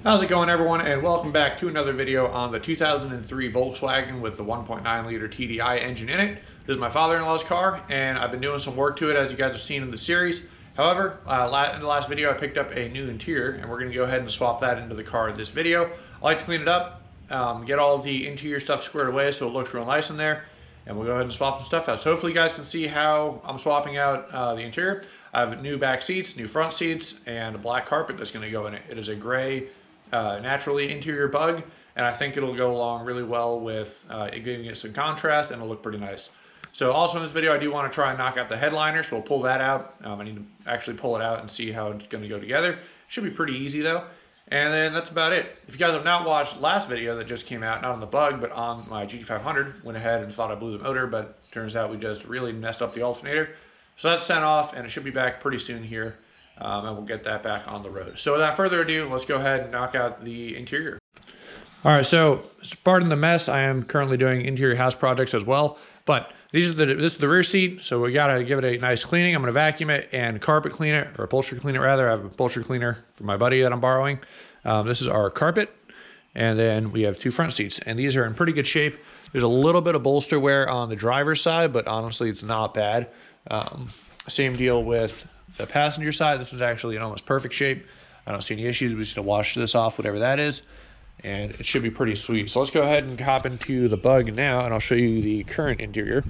How's it going, everyone, and welcome back to another video on the 2003 Volkswagen with the 1.9 liter TDI engine in it. This is my father-in-law's car, and I've been doing some work to it, as you guys have seen in the series. However, in the last video I picked up a new interior, and we're going to go ahead and swap that into the car in this video. I like to clean it up, get all the interior stuff squared away so it looks real nice in there, and we'll go ahead and swap some stuff out. So hopefully you guys can see how I'm swapping out the interior. I have new back seats, new front seats, and a black carpet that's going to go in it. It is a gray naturally interior bug, and I think it'll go along really well with it, giving it some contrast, and it'll look pretty nice. So also in this video I do want to try and knock out the headliner, so we'll pull that out. I need to actually pull it out and see how it's going to go together. Should be pretty easy though. And then that's about it. If you guys have not watched last video that just came out, not on the bug but on my GT500, went ahead and thought I blew the motor, but turns out we just really messed up the alternator. So that's sent off, and it should be back pretty soon here. And we'll get that back on the road. So without further ado, let's go ahead and knock out the interior. All right, so pardon the mess. I am currently doing interior house projects as well, but this is the rear seat, so we gotta give it a nice cleaning. I'm gonna vacuum it and carpet clean it, or upholstery clean it rather. I have an upholstery cleaner for my buddy that I'm borrowing. This is our carpet, and then we have two front seats, and these are in pretty good shape. There's a little bit of bolster wear on the driver's side, but honestly, it's not bad. Same deal with the passenger side. This one's actually in almost perfect shape. I don't see any issues. We just need to wash this off, whatever that is, and it should be pretty sweet. So let's go ahead and hop into the bug now, and I'll show you the current interior.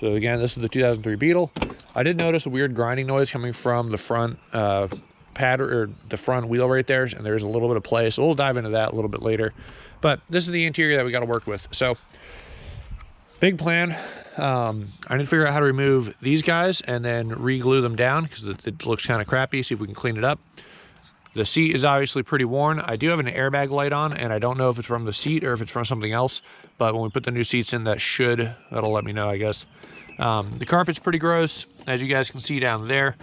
So again, this is the 2003 Beetle. I did notice a weird grinding noise coming from the front pad, or the front wheel right there, and there's a little bit of play, so we'll dive into that a little bit later. But this is the interior that we got to work with. So big plan. I need to figure out how to remove these guys and then re-glue them down because it looks kind of crappy. See if we can clean it up. The seat is obviously pretty worn. I do have an airbag light on, and I don't know if it's from the seat or if it's from something else, but when we put the new seats in, that'll let me know, I guess. The carpet's pretty gross, as you guys can see down there.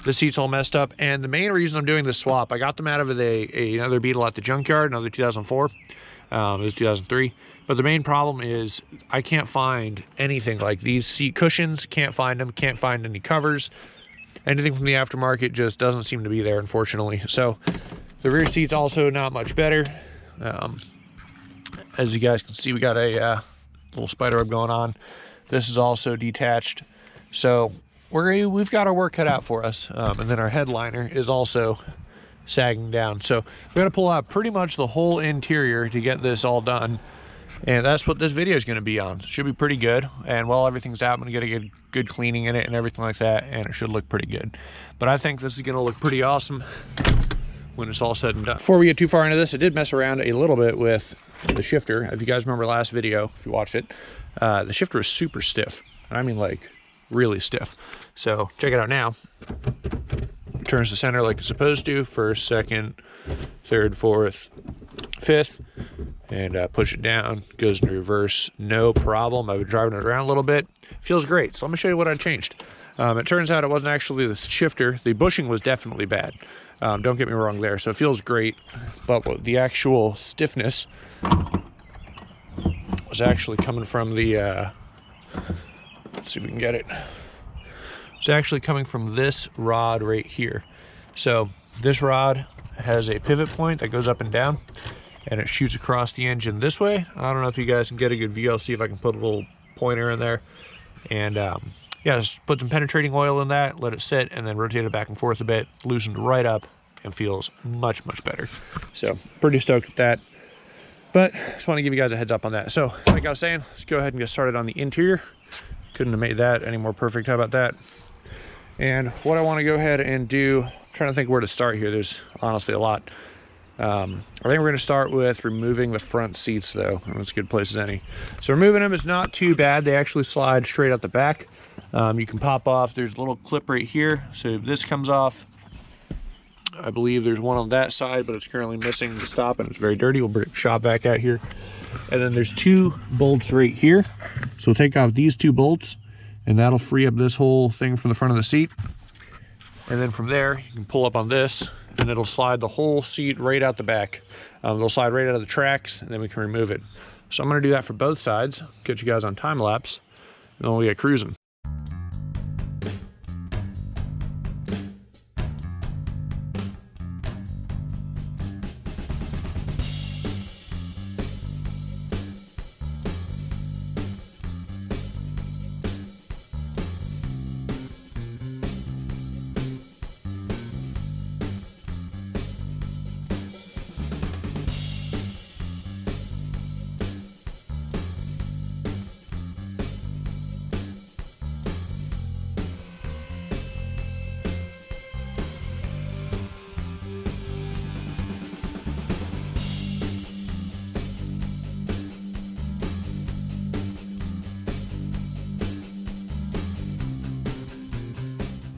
The seat's all messed up, and the main reason I'm doing this swap, I got them out of another Beetle at the junkyard, another 2004. It was 2003. But the main problem is I can't find anything like these seat cushions. Can't find them. Can't find any covers. Anything from the aftermarket just doesn't seem to be there, unfortunately. So the rear seat's also not much better. As you guys can see, we got a little spider web going on. This is also detached. So we've got our work cut out for us. And then our headliner is also sagging down. So we got to pull out pretty much the whole interior to get this all done. And that's what this video is going to be on. It should be pretty good. And while everything's out, I'm going to get a good cleaning in it and everything like that, and it should look pretty good. But I think this is going to look pretty awesome when it's all said and done. Before we get too far into this, I did mess around a little bit with the shifter. If you guys remember last video, if you watched it, the shifter is super stiff. I mean, like, really stiff. So check it out now. It turns the center like it's supposed to. First, second, third, fourth, fifth, and push it down, goes into reverse, no problem. I've been driving it around a little bit, feels great. So let me show you what I changed. It turns out it wasn't actually the shifter. The bushing was definitely bad, don't get me wrong there, so it feels great, but the actual stiffness was actually coming from the let's see if we can get it. It's actually coming from this rod right here. So this rod has a pivot point that goes up and down, and it shoots across the engine this way. I don't know if you guys can get a good view. I'll see if I can put a little pointer in there, and yeah, just put some penetrating oil in that, let it sit, and then rotate it back and forth a bit. Loosened right up and feels much better. So pretty stoked with that, but just want to give you guys a heads up on that. So like I was saying, let's go ahead and get started on the interior. Couldn't have made that any more perfect. How about that? And what I want to go ahead and do, I'm trying to think where to start here. There's honestly a lot. I think we're going to start with removing the front seats, though. That's a good place as any. So removing them is not too bad. They actually slide straight out the back. You can pop off. There's a little clip right here. So this comes off. I believe there's one on that side, but it's currently missing the stop, and it's very dirty. We'll bring the shop vac out here. And then there's two bolts right here. So we'll take off these two bolts, and that'll free up this whole thing from the front of the seat. And then from there, you can pull up on this, and it'll slide the whole seat right out the back. It'll slide right out of the tracks, and then we can remove it. So I'm going to do that for both sides, get you guys on time lapse, and then we'll get cruising.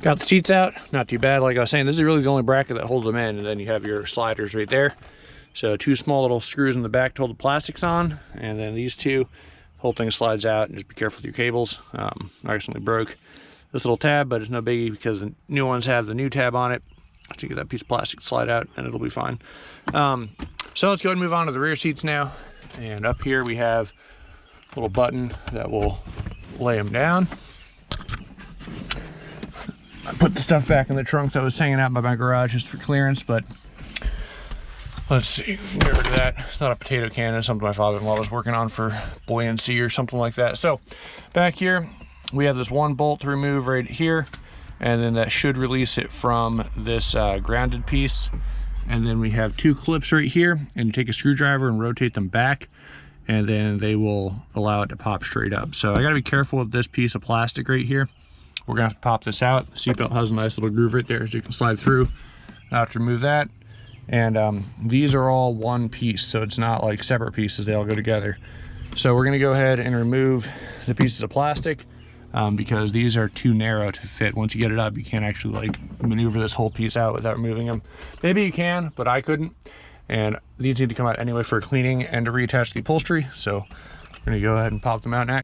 Got the seats out, not too bad. Like I was saying, this is really the only bracket that holds them in, and then you have your sliders right there. So 2 small little screws in the back to hold the plastics on, and then these 2, whole thing slides out, and just be careful with your cables. I accidentally broke this little tab, but it's no biggie because the new ones have the new tab on it. So you get that piece of plastic to slide out, and it'll be fine. So let's go ahead and move on to the rear seats now. And up here we have a little button that will lay them down. I put the stuff back in the trunk that was hanging out by my garage just for clearance, but let's see, get rid of that. It's not a potato can, it's something my father-in-law was working on for buoyancy or something like that. So back here, we have this 1 bolt to remove right here, and then that should release it from this grounded piece. And then we have 2 clips right here, and you take a screwdriver and rotate them back, and then they will allow it to pop straight up. So I gotta be careful with this piece of plastic right here. We're gonna have to pop this out. The seatbelt has a nice little groove right there so you can slide through. Now I have to remove that. And these are all one piece, so it's not like separate pieces, they all go together. So we're gonna go ahead and remove the pieces of plastic because these are too narrow to fit. Once you get it up, you can't actually like maneuver this whole piece out without removing them. Maybe you can, but I couldn't. And these need to come out anyway for cleaning and to reattach the upholstery. So we're gonna go ahead and pop them out now.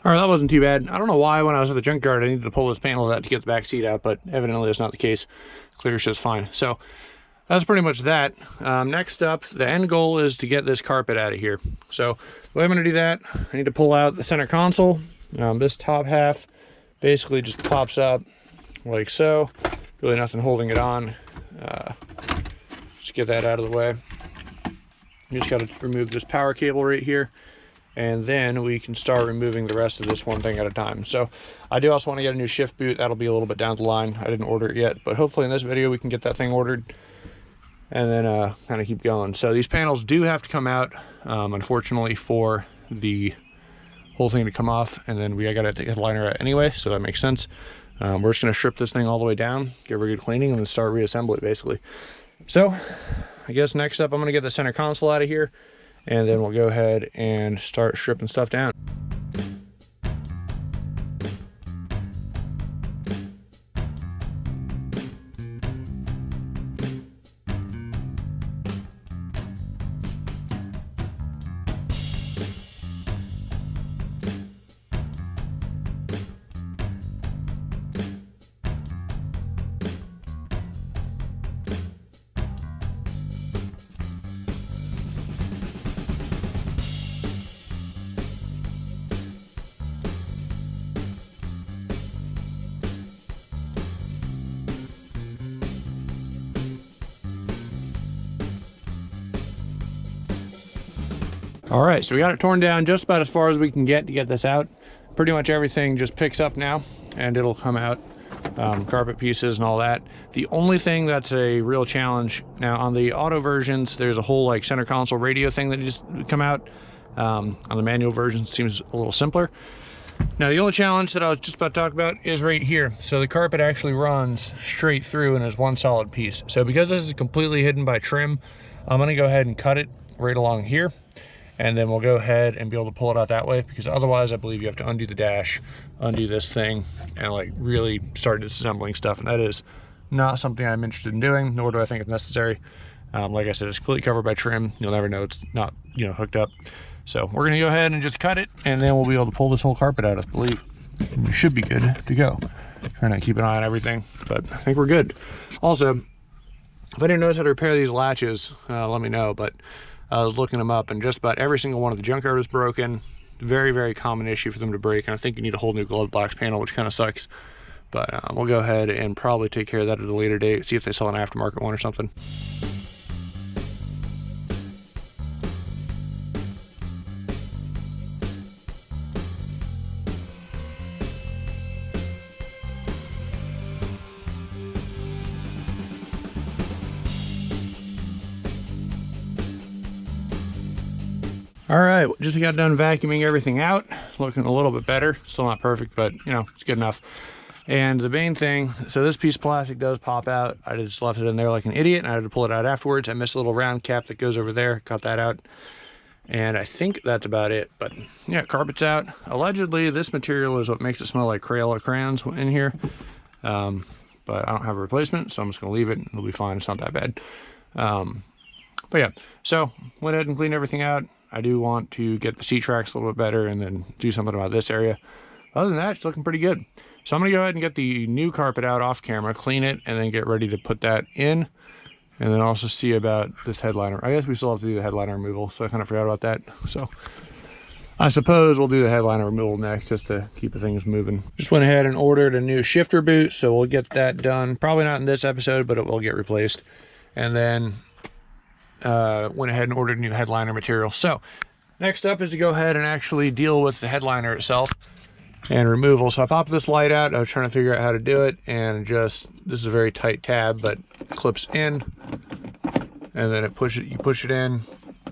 All right, that wasn't too bad. I don't know why when I was at the junkyard I needed to pull this panel out to get the back seat out, but evidently that's not the case. Clears just fine. So that's pretty much that. Next up, the end goal is to get this carpet out of here. So the way I'm gonna do that, I need to pull out the center console. This top half basically just pops up like so. Really nothing holding it on. Just get that out of the way. You just gotta remove this power cable right here, and then we can start removing the rest of this one thing at a time. So I do also want to get a new shift boot. That'll be a little bit down the line. I didn't order it yet, but hopefully in this video we can get that thing ordered and then kind of keep going. So these panels do have to come out, unfortunately, for the whole thing to come off, and then I gotta take the liner out anyway, so that makes sense. We're just gonna strip this thing all the way down, give her a good cleaning, and then start reassembling it basically. So I guess next up I'm gonna get the center console out of here, and then we'll go ahead and start stripping stuff down. All right, so we got it torn down just about as far as we can get to get this out. Pretty much everything just picks up now and it'll come out, carpet pieces and all that. The only thing that's a real challenge now on the auto versions, there's a whole like center console radio thing that just come out. On the manual version, it seems a little simpler. Now the only challenge that I was just about to talk about is right here. So the carpet actually runs straight through and is one solid piece. So because this is completely hidden by trim, I'm gonna go ahead and cut it right along here. And then we'll go ahead and be able to pull it out that way, because otherwise I believe you have to undo the dash, undo this thing, and like really start disassembling stuff. And that is not something I'm interested in doing, nor do I think it's necessary. Like I said, it's completely covered by trim. You'll never know it's not, you know, hooked up. So we're gonna go ahead and just cut it, and then we'll be able to pull this whole carpet out, I believe. We should be good to go. Trying to keep an eye on everything, but I think we're good. Also, if anyone knows how to repair these latches, let me know. But I was looking them up, and just about every single one of the junkyard was broken. Very, very common issue for them to break, and I think you need a whole new glove box panel, which kind of sucks. But we'll go ahead and probably take care of that at a later date, see if they sell an aftermarket one or something. All right, just got done vacuuming everything out. It's looking a little bit better. Still not perfect, but you know, it's good enough. And the main thing, so this piece of plastic does pop out. I just left it in there like an idiot, and I had to pull it out afterwards. I missed a little round cap that goes over there, cut that out. And I think that's about it. But yeah, carpet's out. Allegedly, this material is what makes it smell like Crayola crayons in here. But I don't have a replacement, so I'm just gonna leave it. It'll be fine, it's not that bad. But yeah, so went ahead and cleaned everything out. I do want to get the seat tracks a little bit better and then do something about this area. Other than that, it's looking pretty good. So I'm gonna go ahead and get the new carpet out off camera, clean it, and then get ready to put that in. And then also see about this headliner. I guess we still have to do the headliner removal, so I kind of forgot about that. So I suppose we'll do the headliner removal next just to keep things moving. Just went ahead and ordered a new shifter boot, so we'll get that done. Probably not in this episode, but it will get replaced. And then went ahead and ordered new headliner material. So next up is to go ahead and actually deal with the headliner itself and removal. So I popped this light out. I was trying to figure out how to do it, and just, this is a very tight tab, but it clips in, and then you push it in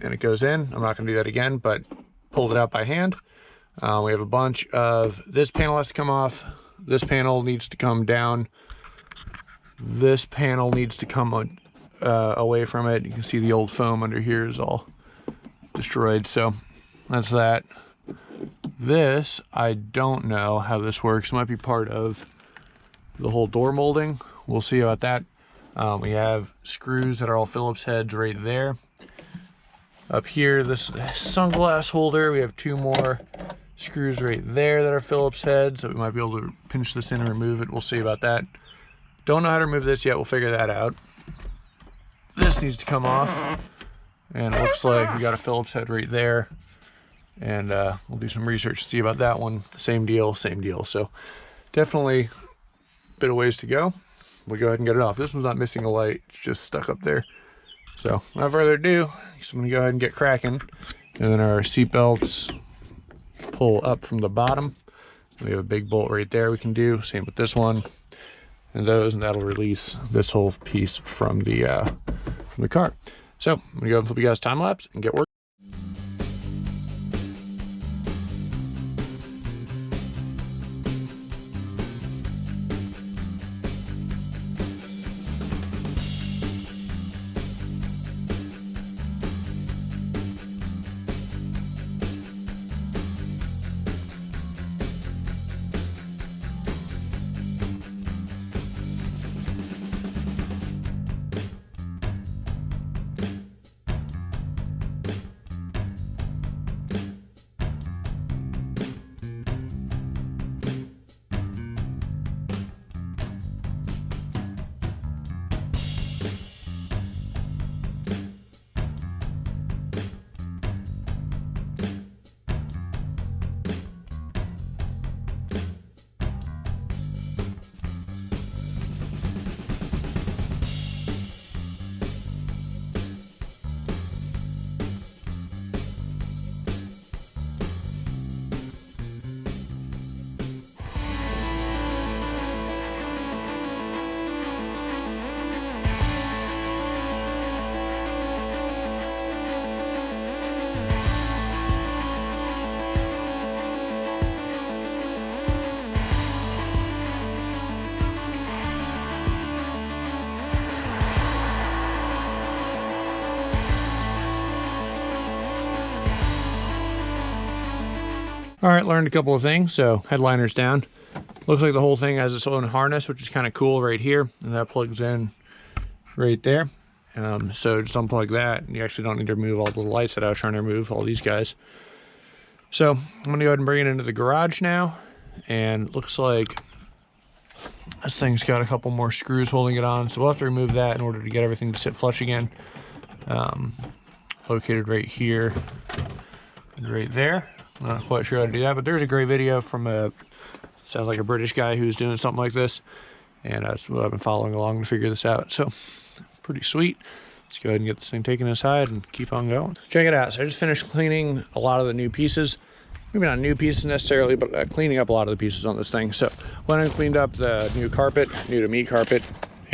and it goes in. I'm not gonna do that again, but pulled it out by hand. We have a bunch of, this panel has to come off, this panel needs to come down, this panel needs to come away from it. You can see the old foam under here is all destroyed, so that's that. This, I don't know how this works. It might be part of the whole door molding. We'll see about that. We have screws that are all Phillips heads right there. Up here, this sunglass holder, we have 2 more screws right there that are Phillips heads, so we might be able to pinch this in and remove it. We'll see about that. Don't know how to remove this yet. We'll figure that out. This needs to come off, and it looks like we got a Phillips head right there. And we'll do some research to see about that one. Same deal, same deal. So definitely a bit of ways to go. We'll go ahead and get it off. This one's not missing a light, it's just stuck up there. So without further ado, I'm gonna go ahead and get cracking. And then our seat belts pull up from the bottom. We have a big bolt right there we can do. Same with this one and those, and that'll release this whole piece from the car. So I'm gonna go and flip you guys time lapse and get working. All right, learned a couple of things. So headliner's down. Looks like the whole thing has its own harness, which is kind of cool right here. And that plugs in right there. So just unplug that. And you actually don't need to remove all the lights that I was trying to remove, all these guys. So I'm gonna go ahead and bring it into the garage now. And it looks like this thing's got a couple more screws holding it on. So we'll have to remove that in order to get everything to sit flush again. Located right here and right there. I'm not quite sure how to do that, but there's a great video from sounds like a British guy who's doing something like this, and that's what I've been following along to figure this out. So pretty sweet. Let's go ahead and get this thing taken inside and keep on going. Check it out. So I just finished cleaning a lot of the new pieces. Maybe not new pieces necessarily, but cleaning up a lot of the pieces on this thing. So went and cleaned up the new carpet, new to me carpet,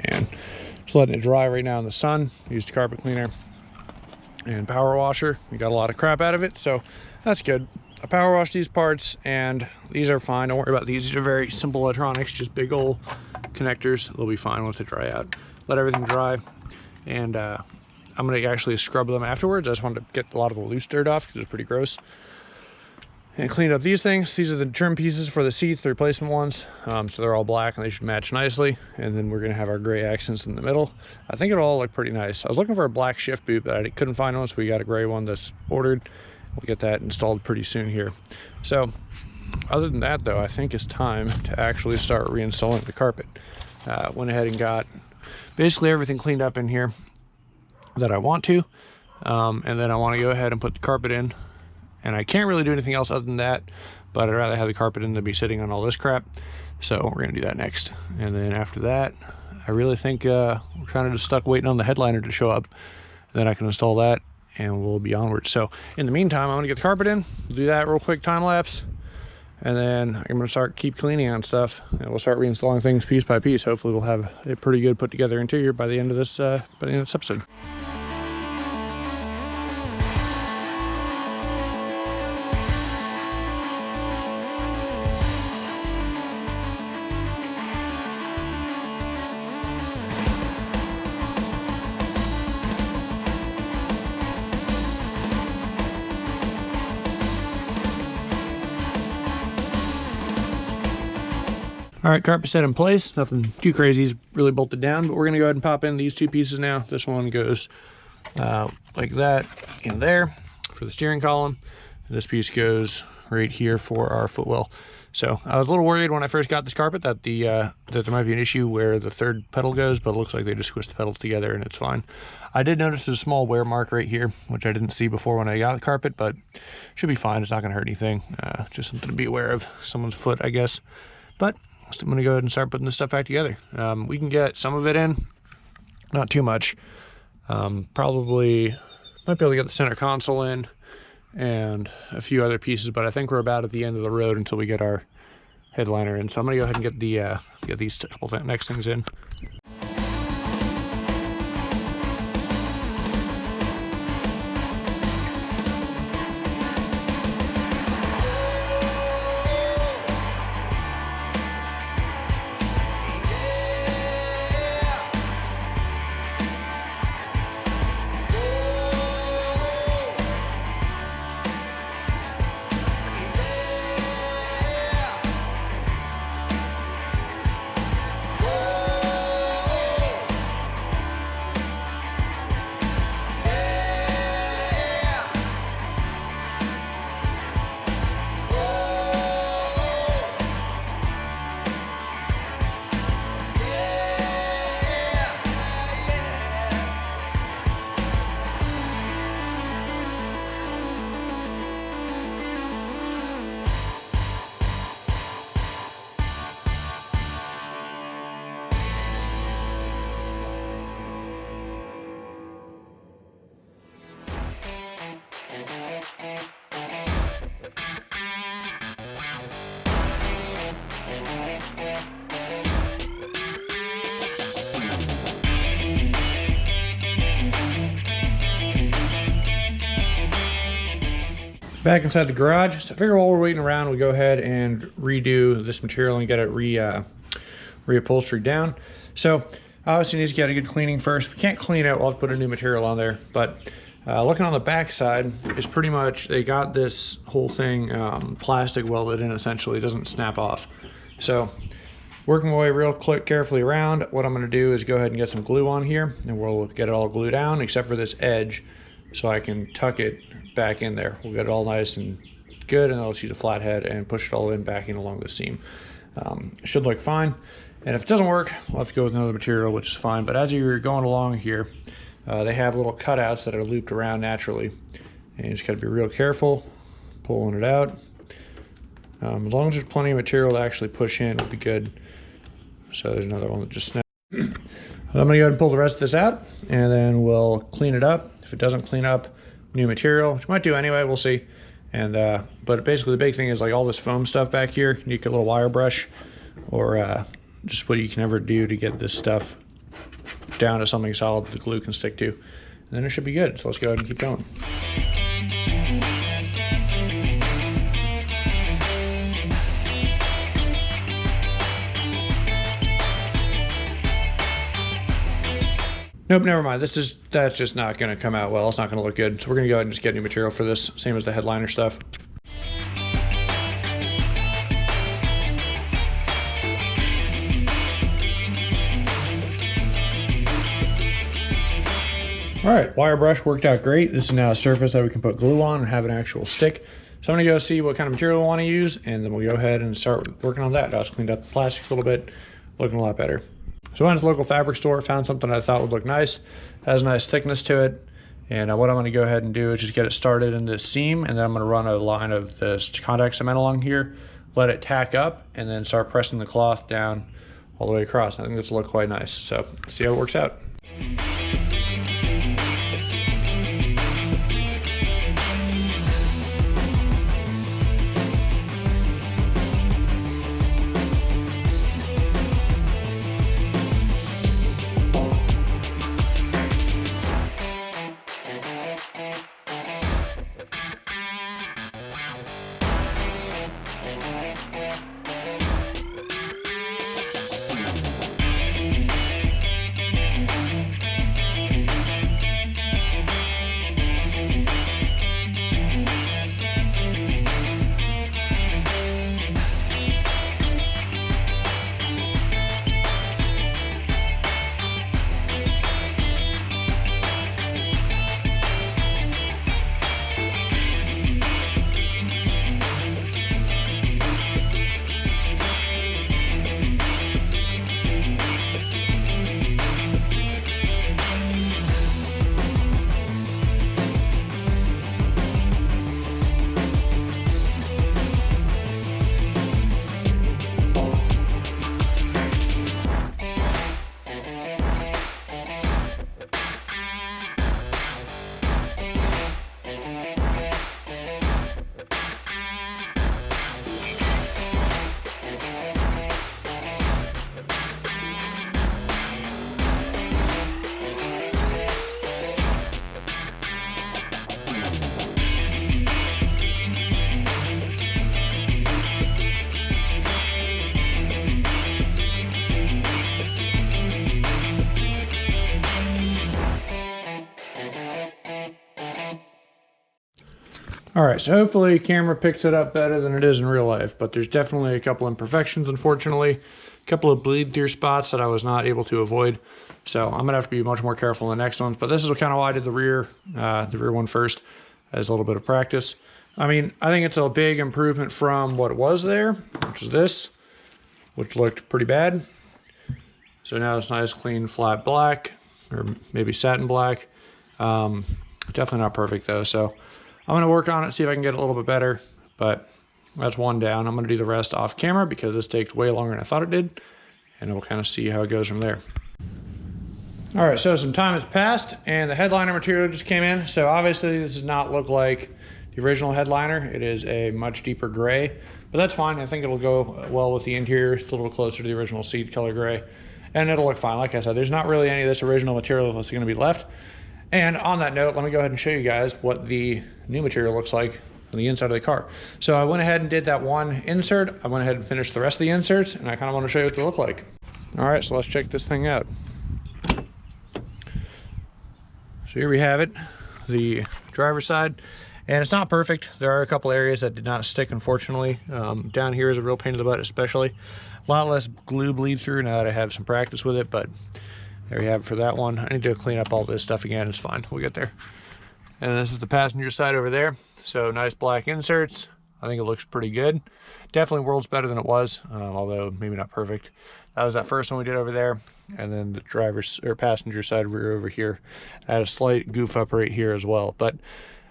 and just letting it dry right now in the sun. Used carpet cleaner. and power washer. We got a lot of crap out of it, so that's good. I power wash these parts, and these are fine. Don't worry about these. These are very simple electronics, just big old connectors. They'll be fine once they dry out. Let everything dry, and I'm gonna actually scrub them afterwards. I just wanted to get a lot of the loose dirt off because it was pretty gross. And clean up these things. These are the trim pieces for the seats, the replacement ones. So they're all black and they should match nicely. And then we're gonna have our gray accents in the middle. I think it'll all look pretty nice. I was looking for a black shift boot, but I couldn't find one, so we got a gray one that's ordered. We'll get that installed pretty soon here. So other than that though, I think it's time to actually start reinstalling the carpet. Went ahead and got basically everything cleaned up in here that I want to. And then I wanna go ahead and put the carpet in. And I can't really do anything else other than that, but I'd rather have the carpet in than be sitting on all this crap. So we're gonna do that next. And then after that, I really think we're kind of just stuck waiting on the headliner to show up. Then I can install that and we'll be onward. So in the meantime, I'm gonna get the carpet in, do that real quick time lapse. And then I'm gonna keep cleaning on stuff, and we'll start reinstalling things piece by piece. Hopefully we'll have a pretty good put together interior by the end of this episode. All right, carpet set in place. Nothing too crazy, it's really bolted down, but we're gonna go ahead and pop in these two pieces now. This one goes like that in there for the steering column. And this piece goes right here for our footwell. So I was a little worried when I first got this carpet that that there might be an issue where the third pedal goes, but it looks like they just squished the pedals together and it's fine. I did notice there's a small wear mark right here, which I didn't see before when I got the carpet, but should be fine. It's not gonna hurt anything. Just something to be aware of, someone's foot, I guess. But so I'm gonna go ahead and start putting this stuff back together. We can get some of it in, not too much. Probably might be able to get the center console in and a few other pieces, but I think we're about at the end of the road until we get our headliner in. So I'm gonna go ahead and get get these couple next things in. Back inside the garage, so I figure while we're waiting around, we go ahead and redo this material and get it reupholstered down. So obviously needs to get a good cleaning first. If we can't clean it, we'll have to put a new material on there. But looking on the back side is pretty much, they got this whole thing plastic welded in essentially, it doesn't snap off. So working my way real quick, carefully around, what I'm gonna do is go ahead and get some glue on here and we'll get it all glued down except for this edge so I can tuck it back in there. We'll get it all nice and good, and I'll just use a flathead and push it all in back in along the seam. It should look fine, and if it doesn't work, we'll have to go with another material, which is fine. But as you're going along here, they have little cutouts that are looped around naturally, and you just got to be real careful pulling it out. As long as there's plenty of material to actually push in, it'll be good. So there's another one that just snapped. I'm gonna go ahead and pull the rest of this out, and then we'll clean it up. If it doesn't clean up, new material, which might do anyway, we'll see. And but basically the big thing is like all this foam stuff back here, you need a little wire brush or just what you can ever do to get this stuff down to something solid that the glue can stick to. and then it should be good. So let's go ahead and keep going. Nope, never mind. That's just not going to come out well. It's not going to look good. So we're going to go ahead and just get new material for this, same as the headliner stuff. All right, wire brush worked out great. This is now a surface that we can put glue on and have an actual stick. So I'm gonna go see what kind of material we want to use, and then we'll go ahead and start working on that. I just cleaned up the plastics a little bit, looking a lot better. So I went to the local fabric store, found something I thought would look nice, has a nice thickness to it. And what I'm gonna go ahead and do is just get it started in this seam, and then I'm gonna run a line of this contact cement along here, let it tack up, and then start pressing the cloth down all the way across. I think this will look quite nice. So see how it works out. All right, so hopefully camera picks it up better than it is in real life, but there's definitely a couple imperfections, unfortunately. A couple of bleed through spots that I was not able to avoid. So I'm gonna have to be much more careful in the next ones, but this is kind of why I did the rear one first as a little bit of practice. I mean, I think it's a big improvement from what was there, which is this, which looked pretty bad. So now it's nice, clean, flat black, or maybe satin black. Definitely not perfect though, so I'm gonna work on it, see if I can get it a little bit better, but that's one down. I'm gonna do the rest off camera because this takes way longer than I thought it did, and we'll kind of see how it goes from there. All right, so some time has passed and the headliner material just came in. So obviously this does not look like the original headliner. It is a much deeper gray, but that's fine. I think it'll go well with the interior. It's a little closer to the original seed color gray, and it'll look fine. Like I said, there's not really any of this original material that's gonna be left. And on that note, let me go ahead and show you guys what the new material looks like on the inside of the car. So I went ahead and did that one insert. I went ahead and finished the rest of the inserts, and I kind of want to show you what they look like. All right, so let's check this thing out. So here we have it, the driver's side, and it's not perfect. There are a couple areas that did not stick, unfortunately. Down here is a real pain in the butt, especially. A lot less glue bleed through now that I have some practice with it, but there you have it for that one. I need to clean up all this stuff again. It's fine. We'll get there. And this is the passenger side over there. So nice black inserts. I think it looks pretty good. Definitely worlds better than it was, although maybe not perfect. That was that first one we did over there. And then the driver's or passenger side rear over here. I had a slight goof up right here as well. But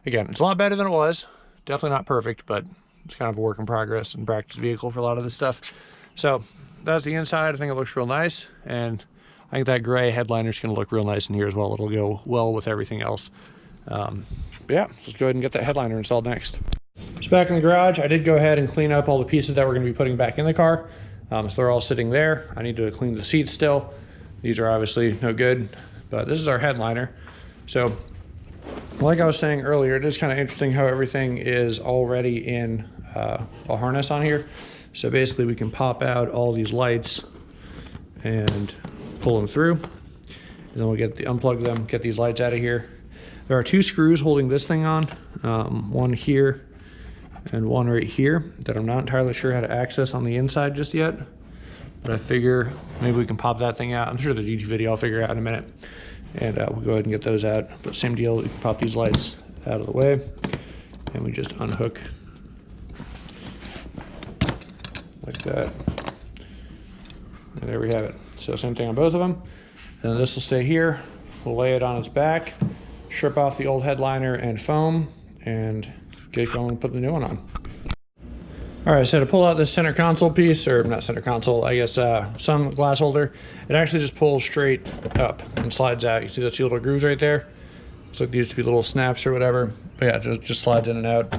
again, it's a lot better than it was. Definitely not perfect, but it's kind of a work in progress and practice vehicle for a lot of this stuff. So that's the inside. I think it looks real nice. And I think that gray headliner is going to look real nice in here as well. It'll go well with everything else. But yeah, let's go ahead and get that headliner installed next. So back in the garage, I did go ahead and clean up all the pieces that we're going to be putting back in the car. So they're all sitting there. I need to clean the seats still. These are obviously no good, but this is our headliner. So like I was saying earlier, it is kind of interesting how everything is already in a harness on here. So basically we can pop out all these lights and pull them through. And then we'll unplug them, get these lights out of here. There are 2 screws holding this thing on, one here and one right here that I'm not entirely sure how to access on the inside just yet. But I figure maybe we can pop that thing out. I'm sure the YouTube video I'll figure out in a minute. And we'll go ahead and get those out. But same deal, we can pop these lights out of the way. And we just unhook like that. And there we have it. So same thing on both of them. And this will stay here. We'll lay it on its back, strip off the old headliner and foam, and get going and put the new one on. All right, so to pull out this center console piece, or not center console, I guess sun glass holder, it actually just pulls straight up and slides out. You see those 2 little grooves right there? Looks like these used to be little snaps or whatever. But yeah, just slides in and out.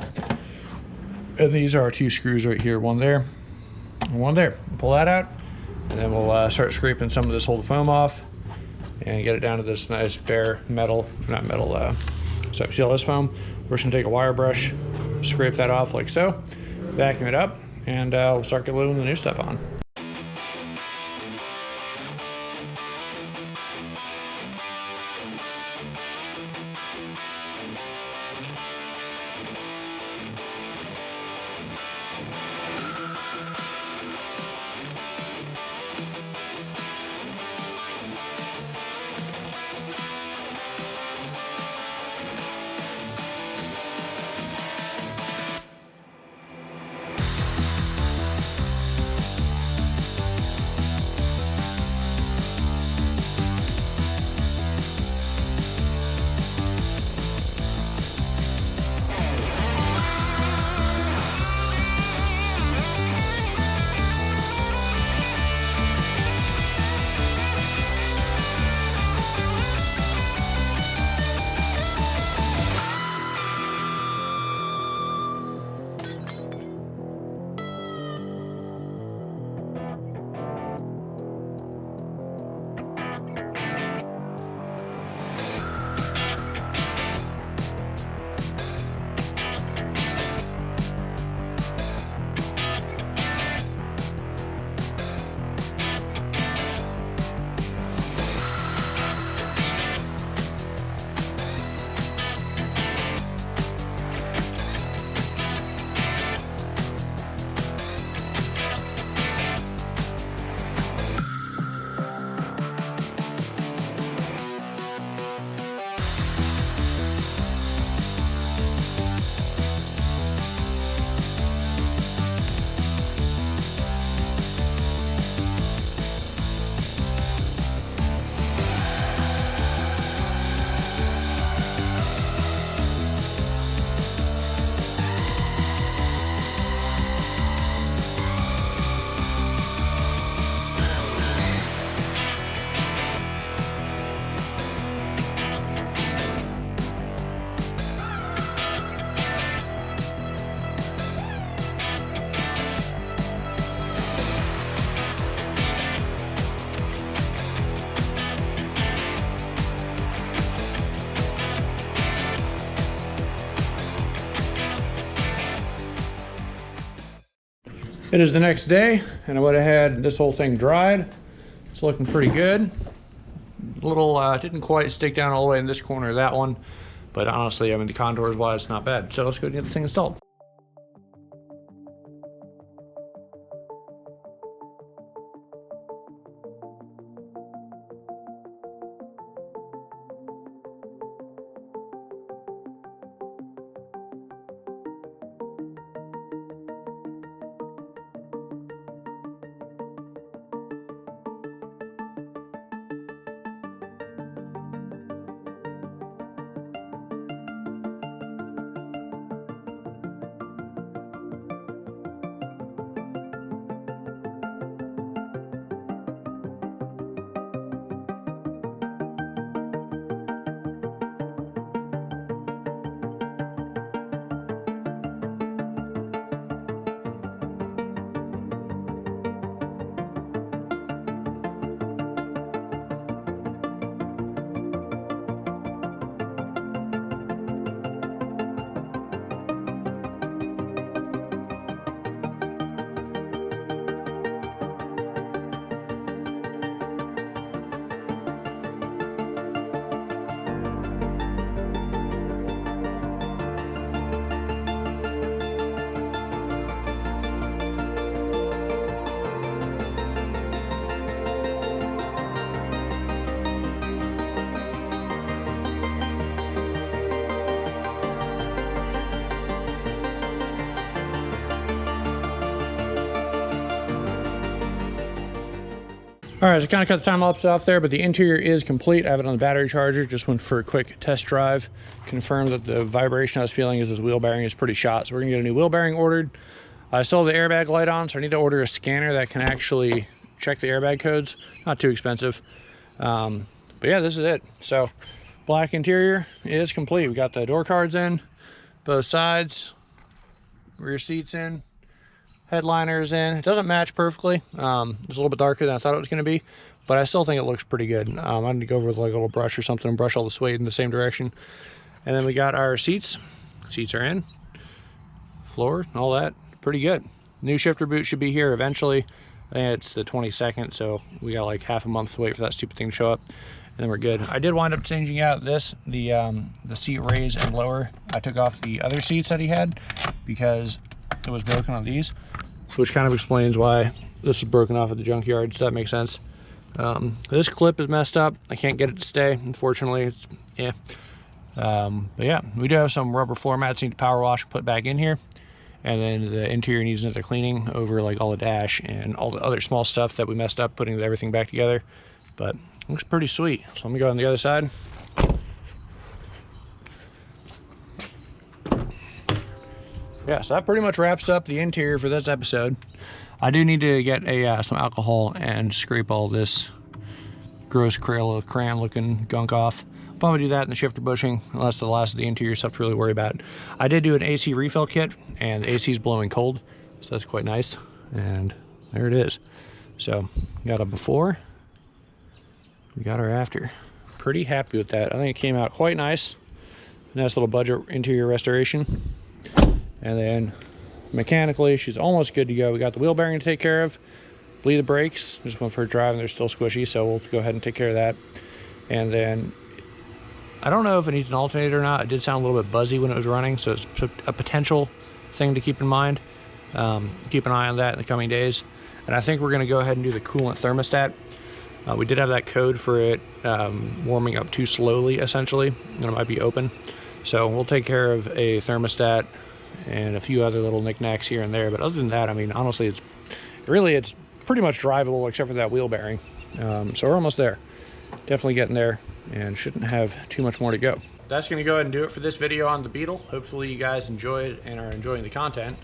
And these are our 2 screws right here, one there and one there. Pull that out, and then we'll start scraping some of this old foam off and get it down to this nice bare metal, not metal, so see all this foam? We're just gonna take a wire brush, scrape that off like so, vacuum it up, and we'll start gluing the new stuff on. It is the next day, and I went ahead, this whole thing dried. It's looking pretty good. A little, didn't quite stick down all the way in this corner of that one, but honestly, I mean, the contours wise, it's not bad. So let's go get the thing installed. All right, so kind of cut the time lapse off there, but the interior is complete. I have it on the battery charger. Just went for a quick test drive. Confirmed that the vibration I was feeling is this wheel bearing is pretty shot. So we're gonna get a new wheel bearing ordered. I still have the airbag light on, so I need to order a scanner that can actually check the airbag codes. Not too expensive. But yeah, this is it. So black interior is complete. We got the door cards in, both sides, rear seats in, headliners in. It doesn't match perfectly. It's a little bit darker than I thought it was going to be, but I still think it looks pretty good. I need to go over with like a little brush or something and brush all the suede in the same direction. And then we got our seats. Seats are in, floor, all that. Pretty good. New shifter boot should be here eventually. I think it's the 22nd, so we got like half a month to wait for that stupid thing to show up, and then we're good. I did wind up changing out the seat raise and lower. I took off the other seats that he had because it was broken on these, which kind of explains why this was broken off at the junkyard, so that makes sense. This clip is messed up. I can't get it to stay, unfortunately. It's, yeah. But yeah, we do have some rubber floor mats need to power wash, put back in here. And then the interior needs another cleaning over like all the dash and all the other small stuff that we messed up putting everything back together. But it looks pretty sweet. So let me go on the other side. Yeah, so that pretty much wraps up the interior for this episode. I do need to get some alcohol and scrape all this gross crayon looking gunk off. I'll probably do that in the shifter bushing, unless the last of the interior stuff to really worry about. I did do an AC refill kit, and the AC is blowing cold, so that's quite nice. And there it is. So, got a before, we got our after. Pretty happy with that. I think it came out quite nice. Nice little budget interior restoration. And then mechanically, she's almost good to go. We got the wheel bearing to take care of. Bleed the brakes. Just went for a drive and they're still squishy, so we'll go ahead and take care of that. And then I don't know if it needs an alternator or not. It did sound a little bit buzzy when it was running, so it's a potential thing to keep in mind. Keep an eye on that in the coming days. And I think we're going to go ahead and do the coolant thermostat. We did have that code for it warming up too slowly, essentially, and it might be open. So we'll take care of a thermostat and a few other little knickknacks here and there. But other than that, I mean, honestly, it's pretty much drivable except for that wheel bearing. So we're almost there. Definitely getting there and shouldn't have too much more to go. That's going to go ahead and do it for this video on the Beetle. Hopefully you guys enjoyed and are enjoying the content.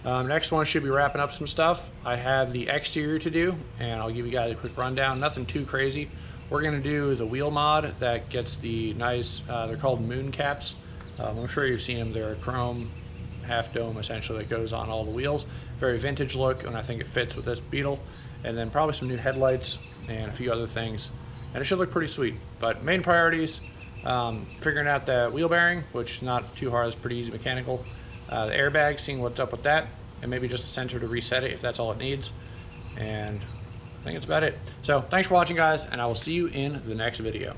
Next one should be wrapping up some stuff. I have the exterior to do, and I'll give you guys a quick rundown. Nothing too crazy. We're going to do the wheel mod that gets the nice, they're called moon caps. I'm sure you've seen them. They're a chrome half dome essentially that goes on all the wheels. Very vintage look, and I think it fits with this Beetle. And then probably some new headlights and a few other things. And it should look pretty sweet. But main priorities, figuring out the wheel bearing, which is not too hard, it's pretty easy mechanical. The airbag, seeing what's up with that, and maybe just a sensor to reset it if that's all it needs. And I think that's about it. So thanks for watching, guys, and I will see you in the next video.